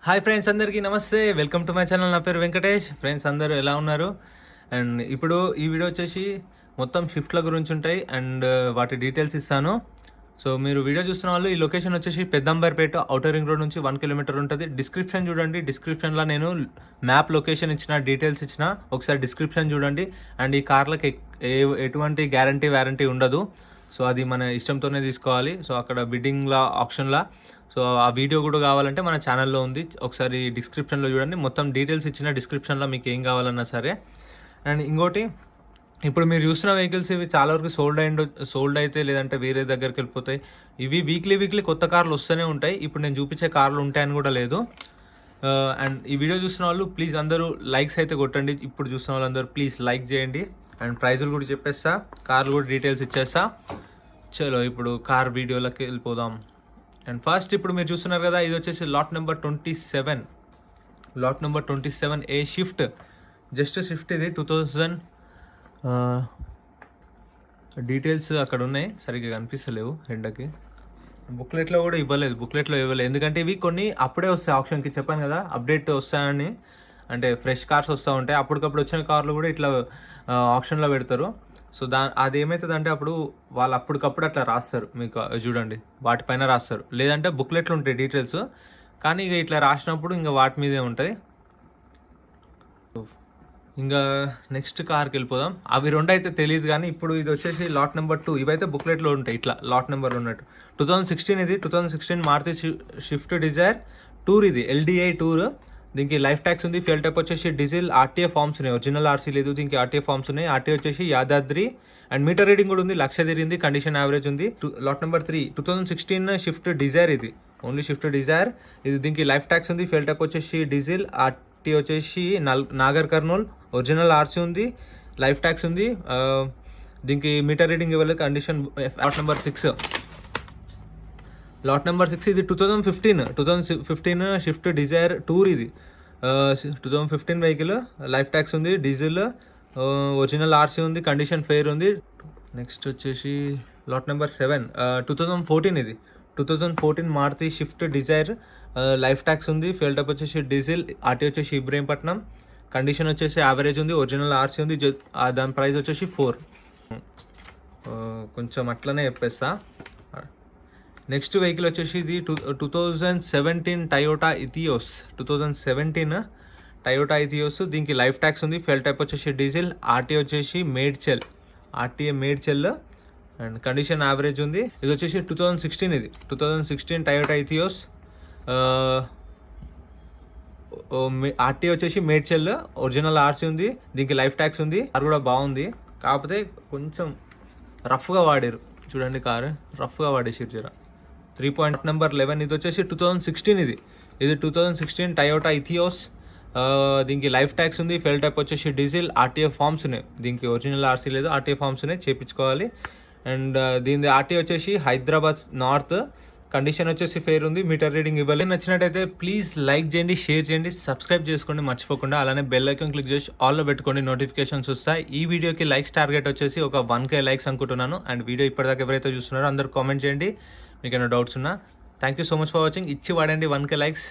Hi friends, అందరికీ నమస్తే. Welcome to my channel. నా పేరు వెంకటేష్. ఫ్రెండ్స్ అందరూ ఎలా ఉన్నారు? అండ్ ఇప్పుడు ఈ వీడియో వచ్చేసి మొత్తం షిఫ్ట్ల గురించి ఉంటాయి అండ్ వాటి డీటెయిల్స్ ఇస్తాను. సో మీరు వీడియో చూస్తున్న వాళ్ళు, ఈ లొకేషన్ వచ్చేసి పెద్దంబర్పేట ఔటర్ రింగ్ రోడ్ నుంచి 1 కిలోమీటర్ ఉంటుంది. డిస్క్రిప్షన్ చూడండి. డిస్క్రిప్షన్లో నేను మ్యాప్ లొకేషన్ ఇచ్చిన, డీటెయిల్స్ ఇచ్చిన, ఒకసారి డిస్క్రిప్షన్ చూడండి. అండ్ ఈ కార్లకి ఎటువంటి గ్యారంటీ వారంటీ ఉండదు. సో అది మన ఇష్టంతోనే తీసుకోవాలి. సో అక్కడ బిడ్డింగ్లా, ఆప్షన్లా. సో ఆ వీడియో కూడా కావాలంటే మన ఛానల్లో ఉంది, ఒకసారి డిస్క్రిప్షన్లో చూడండి. మొత్తం డీటెయిల్స్ ఇచ్చిన డిస్క్రిప్షన్లో మీకు ఏం కావాలన్నా సరే. అండ్ ఇంకోటి, ఇప్పుడు మీరు చూసిన వెహికల్స్ ఇవి చాలా వరకు సోల్డ్ అయితే లేదంటే వేరే దగ్గరికి వెళ్ళిపోతాయి. ఇవి వీక్లీ కొత్త కార్లు వస్తూనే ఉంటాయి. ఇప్పుడు నేను చూపించే కార్లు ఉంటాయని కూడా లేదు. అండ్ ఈ వీడియో చూసిన వాళ్ళు ప్లీజ్ అందరూ లైక్స్ అయితే కొట్టండి. ఇప్పుడు చూసిన వాళ్ళందరూ ప్లీజ్ లైక్ చేయండి. అండ్ ప్రైజులు కూడా చెప్పేస్తా, కార్లు కూడా డీటెయిల్స్ ఇచ్చేస్తా. చలో ఇప్పుడు కార్ వీడియోలోకి వెళ్ళిపోదాం. అండ్ ఫస్ట్ ఇప్పుడు మీరు చూస్తున్నారు కదా, ఇది వచ్చేసి లాట్ నెంబర్ 27 ఏ షిఫ్ట్. జస్ట్ షిఫ్ట్ ఇది 2000. డీటెయిల్స్ అక్కడ ఉన్నాయి, సరిగ్గా కనిపిస్తలేవు ఎండకి. బుక్లెట్లో కూడా ఇవ్వలేదు. ఎందుకంటే ఇవి కొన్ని అప్పుడే వస్తాయి ఆప్షన్కి. చెప్పాను కదా అప్డేట్ వస్తాయని, అంటే ఫ్రెష్ కార్స్ వస్తూ ఉంటాయి. అప్పటికప్పుడు వచ్చిన కార్లు కూడా ఇట్లా ఆప్షన్లో పెడతారు. సో అది ఏమవుతుంది అంటే, అప్పుడు వాళ్ళు అప్పటికప్పుడు అట్లా రాస్తారు మీకు, చూడండి వాటిపైన రాస్తారు. లేదంటే బుక్లెట్లు ఉంటాయి డీటెయిల్స్, కానీ ఇక ఇట్లా రాసినప్పుడు ఇంకా వాటి మీదే ఉంటాయి. ఇంకా నెక్స్ట్ కార్కి వెళ్ళిపోదాం. అవి రెండు అయితే తెలియదు, కానీ ఇప్పుడు ఇది వచ్చేసి లాట్ నెంబర్ 2. ఇవైతే బుక్లెట్లో ఉంటాయి ఇట్లా లాట్ నెంబర్ ఉన్నట్టు. 2016 ఇది. 2016 మారుతి షిఫ్ట్ డిజైర్ టూర్. ఇది LDI టూర్. దీనికి లైఫ్ ట్యాక్స్ ఉంది. ఫ్యూల్ టైప్ వచ్చేసి డీజిల్. RTA ఫార్మ్స్ ఉన్నాయి, ఒరిజినల్ RC లేదు. దీనికి RTA ఫార్మ్స్ ఉన్నాయి. RTA వచ్చేసి యాదాద్రి. అండ్ మీటర్ రీడింగ్ కూడా ఉంది, 1,00,000 తిరిగింది. కండిషన్ యావరేజ్ ఉంది. Lot number 3 2016 Swift Dzire. ఇది ఓన్లీ షిఫ్ట్ డిజైర్. ఇది దీనికి లైఫ్ ట్యాక్స్ ఉంది. ఫ్యూల్ టైప్ వచ్చేసి డీజిల్. RTA వచ్చేసి నాగర్ కర్నూల్. ఒరిజినల్ RC ఉంది, లైఫ్ ట్యాక్స్ ఉంది. దీనికి మీటర్ రీడింగ్ ఇవ్వలేదు. కండిషన్. లాట్ నెంబర్ 6 ఇది 2015 షిఫ్ట్ డిజైర్ టూర్. ఇది 2015 వెహికల్. లైఫ్ ట్యాక్స్ ఉంది, డీజిల్, ఒరిజినల్ RC ఉంది, కండిషన్ ఫెయిర్ ఉంది. నెక్స్ట్ వచ్చేసి లాట్ నెంబర్ 7 2014 ఇది. 2014 Maruti Swift Dzire. Life tax ఉంది, ఫ్యూల్ టైప్ వచ్చేసి డీజిల్. RTA వచ్చేసి ఇబ్రహీంపట్నం. కండిషన్ వచ్చేసి యావరేజ్ ఉంది, ఒరిజినల్ RC ఉంది. దాని ప్రైస్ వచ్చేసి 4. కొంచెం అట్లనే చెప్పేస్తా. నెక్స్ట్ వెహికల్ వచ్చేసి ఇది 2017 టయోటా ఇథియోస్. 2017 Toyota Etios. దీనికి లైఫ్ ట్యాక్స్ ఉంది, ఫ్యూల్ టైప్ వచ్చేసి డీజిల్. RTA వచ్చేసి మేడ్చల్. అండ్ కండిషన్ యావరేజ్ ఉంది. ఇది వచ్చేసి 2016 ఇది. 2016 టయోటా ఇథియోస్. RTA వచ్చేసి మేడ్చల్. ఒరిజినల్ RC ఉంది. దీనికి లైఫ్ ట్యాక్స్ ఉంది. కార్ కూడా బాగుంది, కాకపోతే కొంచెం రఫ్గా వాడారు. చూడండి కారు రఫ్గా వాడేసారు జర. 3 నెంబర్ 11 ఇది వచ్చేసి 2016 ఇది. 2016 టయోటా ఇథియోస్. దీనికి లైఫ్ ట్యాక్స్ ఉంది, ఫ్యూల్ టైప్ వచ్చేసి డీజిల్. RTA ఫార్మ్స్ ఉన్నాయి. దీనికి ఒరిజినల్ RC లేదు, RTA ఫార్మ్స్ ఉన్నాయి, చేయించుకోవాలి. అండ్ దీని RTA వచ్చేసి హైదరాబాద్ నార్త్. కండిషన్ వచ్చేసి ఫెయిర్ ఉంది, మీటర్ రీడింగ్ ఇవ్వాలి. నచ్చినట్టయితే ప్లీజ్ లైక్ చేయండి, షేర్ చేయండి, సబ్స్క్రైబ్ చేసుకోండి మర్చిపోకుండా. అలానే బెల్ ఐకాన్ క్లిక్ చేసి ఆల్లో పెట్టుకోండి, నోటిఫికేషన్స్ వస్తాయి. ఈ వీడియోకి లైక్స్ టార్గెట్ వచ్చేసి ఒక 1K లైక్స్ అనుకుంటున్నాను. అండ్ వీడియో ఇప్పటిదాకా ఎవరైతే చూస్తున్నారో అందరూ కామెంట్ చేయండి మీకు ఏమైనా డౌట్స్ ఉన్నా. Thank you so much for watching. ఇచ్చి వాడండి 1K లైక్స్.